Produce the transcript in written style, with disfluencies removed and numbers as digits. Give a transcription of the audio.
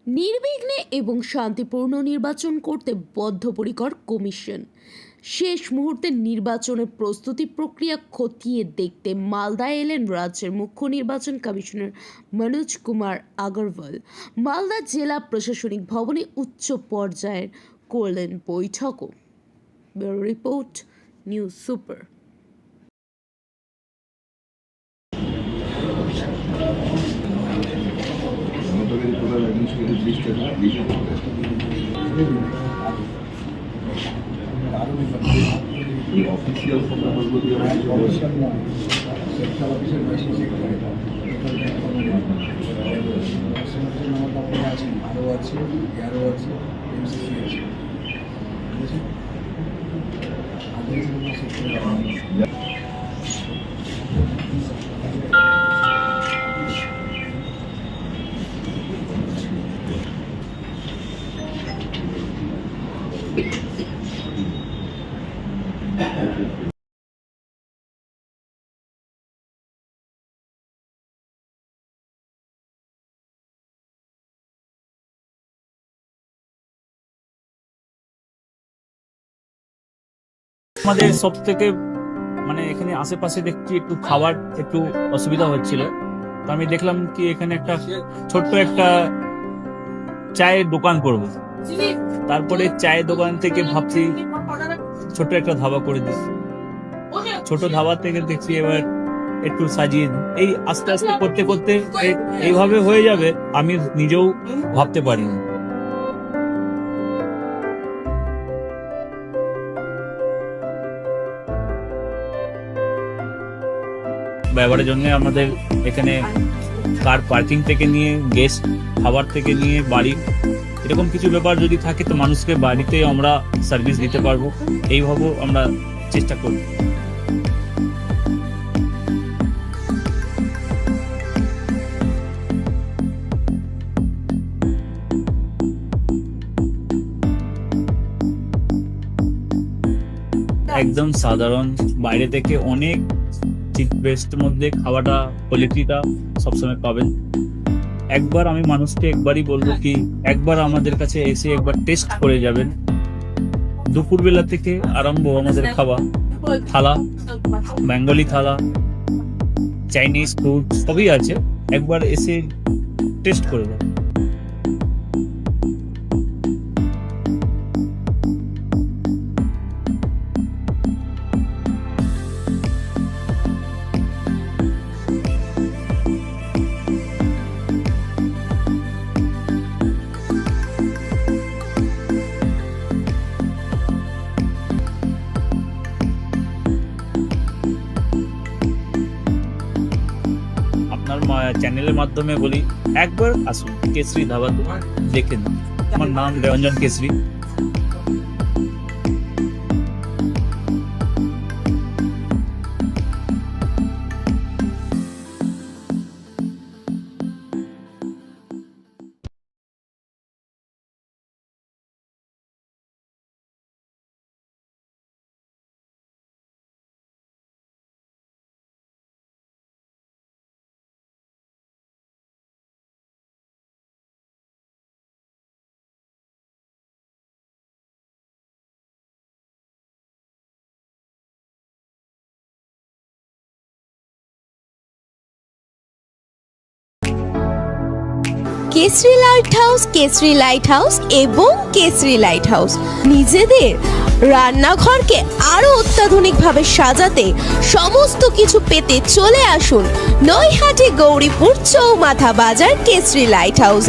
নির্বিঘ্নে এবং শান্তিপূর্ণ নির্বাচন করতে বদ্ধপরিকর কমিশন। শেষ মুহূর্তে নির্বাচনের প্রস্তুতি প্রক্রিয়া খতিয়ে দেখতে মালদায় এলেন রাজ্যের মুখ্য নির্বাচন কমিশনার মনোজ কুমার আগরওয়াল। মালদা জেলা প্রশাসনিক ভবনে উচ্চ পর্যায়ের করলেন বৈঠকও। Bureau report, news super. Official central অফিসের বাইশে সেক্রেটারি আছেন, আরও আছে, এয়ারও আছে, এমসিসি আছে, ঠিক আছে। আমাদের সব থেকে এখানে আশেপাশে দেখছি একটু খাবার একটু অসুবিধা হচ্ছিল, তো আমি দেখলাম কি এখানে একটা ছোট্ট একটা চায়ের দোকান করব। তারপরে চায়ের দোকান থেকে ভাবছি ছোট্ট একটা ধাবা করে দিই। ছোট ধাবা থেকে দেখছি এবার একটু সাজিয়ে এই আস্তে আস্তে করতে করতে এইভাবে হয়ে যাবে, আমি নিজেও ভাবতে পারিনি। ব্যবহারের জন্য আমাদের এখানে কার পার্কিং থেকে নিয়ে গেস্ট খাবার থেকে নিয়ে বাড়ি এরকম কিছু ব্যাপার যদি থাকে তো মানুষকে বাড়িতে আমরা সার্ভিস দিতে পারবো, এইভাবে আমরা চেষ্টা করব। একদম সাধারণ, বাইরে থেকে অনেক চিপ বেস্টের মধ্যে খাওয়াটা কোয়ালিটিটা সবসময় পাবেন। একবার আমি মানুষকে একবারই বলবো কি একবার আমাদের কাছে এসে একবার টেস্ট করে যাবেন। দুপুরবেলা থেকে আরম্ভ আমাদের খাওয়া, থালা, বেঙ্গলি থালা, চাইনিজ ফুড সবই আছে, একবার এসে টেস্ট করে যাবেন। চ্যানেলের মাধ্যমে বলি একবার আসুন কেশরী ধাবা দেখেন। আমার নাম Ranjan Keshari. Keshari lighthouse, Keshari lighthouse এবং কেশরী লাইট হাউস নিজেদের রান্নাঘরকে আরো অত্যাধুনিকভাবে সাজাতে সমস্ত কিছু পেতে চলে আসুন নৈহাটি গৌরীপুর চৌমাথা বাজার কেশরী লাইট হাউস।